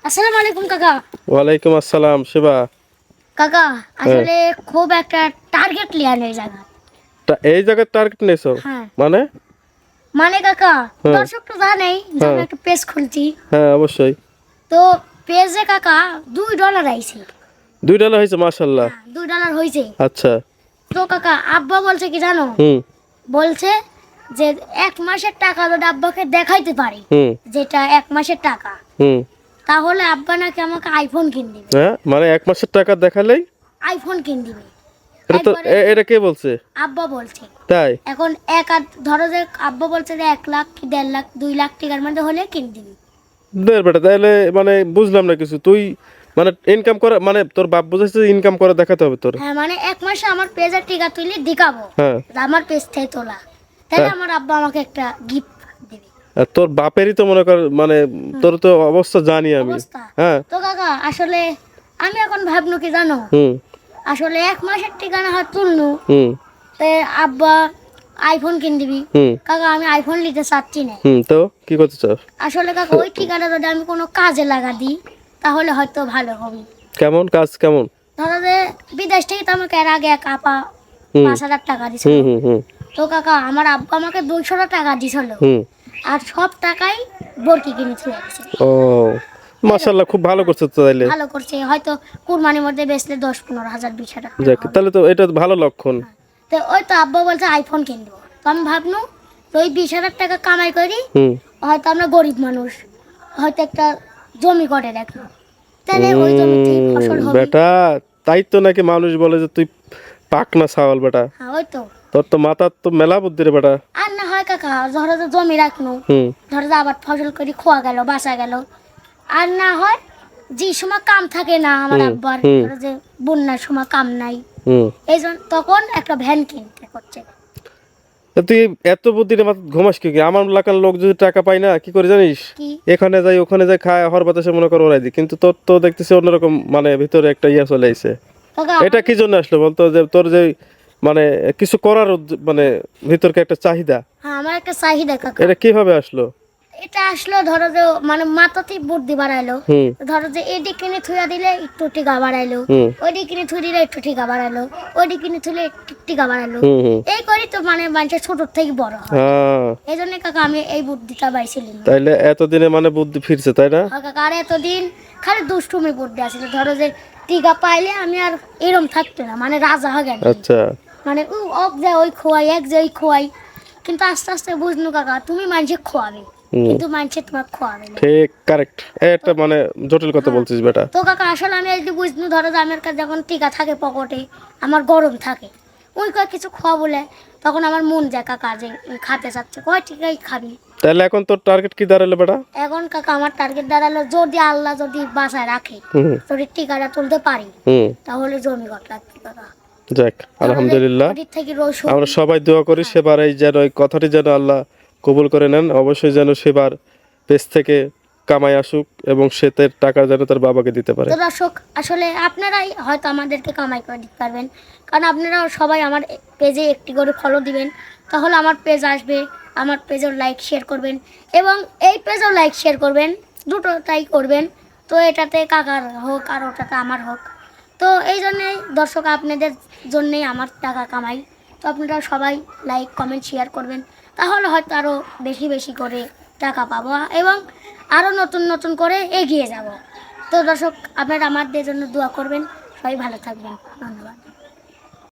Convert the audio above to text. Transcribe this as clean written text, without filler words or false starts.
আসসালামু আলাইকুম কাকা। ওয়ালাইকুম আসসালাম শিবা। কাকা আসলে খুব একটা টার্গেট লিয়া নেই জায়গা। এই জায়গায় টার্গেট নিয়েছো? হ্যাঁ মানে? মানে কাকা, হ্যাঁ দর্শক তো জানেই যে আমি হ্যাঁ একটা পেজ খুলছি। হ্যাঁ অবশ্যই। তো পেজে কাকা $2 আইছে। $2 হয়েছে, মাশাল্লাহ। হ্যাঁ $2 হয়েছে। আচ্ছা। তো কাকা আব্বা বলছে কি জানো, হুম বলছে যে 1 মাসের টাকা যদি আব্বাকে দেখাইতে পারি, হুম যেটা 1 মাসের টাকা, হুম তাহলে আব্বা নাকি আমাকে আইফোন কিনে দিবে। হ্যাঁ, মানে 1 মাসের টাকা দেখালেই আইফোন কিনে দিবে। এটা তো একবারে এটা কে বলছে? আব্বা বলছে। তাই? এখন এক আধ ধরো যে আব্বা বলছে যে 1 লাখ কি 1.5 লাখ 2 লাখ টাকার মধ্যে হলে কিনে দিবি। দেড় বেটা, তাহলে মানে বুঝলাম না কিছু। তুই মানে ইনকাম করা, মানে তোর বাপ বুঝাইছে ইনকাম করে দেখাতে হবে তোর। হ্যাঁ মানে 1 মাসে আমার পেজের টিকা তুলে দেখাবো, হ্যাঁ। যে আমার পেজ থেকে তোলা, তাহলে হ্যাঁ। আমার আব্বা আমাকে একটা গিফট দিবে। আর তোর বাপেরই তো মনে কর, মানে তোর তো অবস্থা জানি আমি। অবস্থা। হ্যাঁ। তো কাকা আসলে আমি এখন ভাবনু কি জানো, হুম আসলে 1 মাসের ঠিকানা হাত তুলনু, হুম তে আব্বা আইফোন কিনে দিবি। হুম কাকা আমি আইফোন নিতে চাচ্ছি না। তো কি করতে চাস? আসলে কাকা ওই ঠিকানা যদি আমি কোনো কাজে লাগা দিই তাহলে হয়তো ভালো হবে। কেমন কাজ, কেমন? ধরো যে বিদেশ থেকে তো আমাকে এর আগে এক আপা হুম 5,000 টাকা দিছিল। হুম হুম হুম তো কাকা আমার আব্বা আমাকে 200 টাকা দিছিল, হুম আর সব টাকাই বরকি কিনে চলে গেছে। ও মাশাআল্লাহ, খুব ভালো করছো তো তাইলে। ভালো করছে, হয়তো কুরবানির মধ্যে বেচলে 10-15 হাজার 20 হাজার টাকা যাক, হবে। তাহলে তো এটা তো ভালো লক্ষণ। তো ওই তো আব্বা বলছে আইফোন কিনবো, তো আমি ভাবনু তো ওই 20,000 টাকা কামাই করি, হুম হয়তো আমরা গরিব মানুষ, হয়তো একটা জমি করে রাখবো, তাহলে ওই জমি থেকে ফসল হবে। বেটা, তাই তো নাকি মানুষ বলে যে তুই পাক না ছাওয়াল বেটা। হ্যাঁ ওই তো। তোর তো মাথার তো মেলা বুদ্ধি রে বেটা। আর না হয় কাকা ধরো যে জমি রাখনু, হুম ধরো যে আবার ফসল করে খোয়া গেল বাসা গেল, আর না হয় যে সময় কাম থাকে না আমার আব্বার, ধরো যে বন্যার সময় কাম নাই, হুম এই জন্য তখন একটা ভ্যান কিনতে করছে। তা তুই এত বুদ্ধি রে, মাথা ঘুমাস কি? আমার এলাকার লোক যদি টাকা পায় না কি করে জানিস? কি এখানে যাই ওখানে যাই খায়, হর বাতাসে মনে কর ওরাই দি। কিন্তু তোর তো দেখতেছি অন্যরকম, মানে ভিতরে একটা ইয়ে চলে আইছে। কাকা এটা কি জন্য আসলো বলতো, যে তোর যে মানে কিছু করার মানে ভিতরকে একটা চাহিদা, হ্যাঁ আমার একটা চাহিদা কাকা। এটা কিভাবে আসলো? এটা আসলো ধরো যে মানে মাথাতে বুদ্ধি বাড়াইলো, হুম ধরো যে এডি কিনে থুয়া দিলে একটু টিকা বাড়াইলো, হুম ওইডি কিনে থুই দিলে একটু টিকা বাড়াইলো, ওইডি কিনে থুলে একটু টিকা বাড়াইলো। হুম হুম এই করি তো মানে মানুষের ছোট থেকে বড় হয়। হ্যাঁ, এই জন্য কাকা আমি এই বুদ্ধিটা পাইছিলাম। তাইলে এতদিনে মানে বুদ্ধি ফিরছে, তাই না? কাকা আর এতদিন খালি দুষ্টুমি বুদ্ধি আসলে, ধরো যে টিকা পাইলে আমি আর এরম থাকতো না, মানে রাজা হয়ে গেল, আচ্ছা। মানে অক যে ওই খোয়াই এক যে ওই খোয়াই। কিন্তু আস্তে আস্তে বুঝনু কাকা তুমি মানুষে খোয়াবে, কিন্তু মানুষে তোমার খোয়াবে না। ঠিক, কারেক্ট। একটা মানে জটিল কথা বলছিস বেটা। তো কাকা আসলে আমি একটু বুঝনু, ধরো যে আমার কাছে যখন টিকা থাকে পকেটে, আমার গরম থাকে, ওই কয় কিছু খাওয়া বলে, তখন আমার মন যায় কাকা যে খাতে চাচ্ছে, কয় টিকাই খাবি। তাহলে এখন তোর টার্গেট কি দাঁড়ালো বেটা? এখন কাকা আমার টার্গেট দাঁড়ালো, যদি আল্লাহ যদি বাসায় রাখে, হুম যদি টিকাটা তুলতে পারি, হুম তাহলে জমি ঘট লাগবে কাকা। যাক, আলহামদুলিল্লাহ। ওদিক থেকে রসুন। আমরা সবাই দোয়া করি সেবার এই যেন এই কথাটি যেন আল্লাহ কবুল করে নেন। অবশ্যই যেন সেবার পেছ থেকে কামাই আসুক এবং সে তার টাকা যেন তার বাবাকে দিতে পারে। তো দর্শক আসলে আপনারাই হয়তো আমাদেরকে কামাই করে দিতে পারবেন, কারণ আপনারাও সবাই আমার পেজে একটি করে ফলো দিবেন, তাহলে আমার পেজ আসবে, আমার পেজেও লাইক শেয়ার করবেন, এবং এই পেজেও লাইক শেয়ার করবেন, দুটোটাই করবেন। তো এটাতে কাকার হোক আর ওটাতে আমার হোক, তো এই জন্যেই দর্শক আপনাদের জন্যেই আমার টাকা কামাই। তো আপনারা সবাই লাইক কমেন্ট শেয়ার করবেন, তাহলে হয়তো আরও বেশি বেশি করে টাকা পাবো এবং আরও নতুন নতুন করে এগিয়ে যাব। তো দর্শক আপনারা আমাদের জন্য দোয়া করবেন, সবাই ভালো থাকবেন, ধন্যবাদ।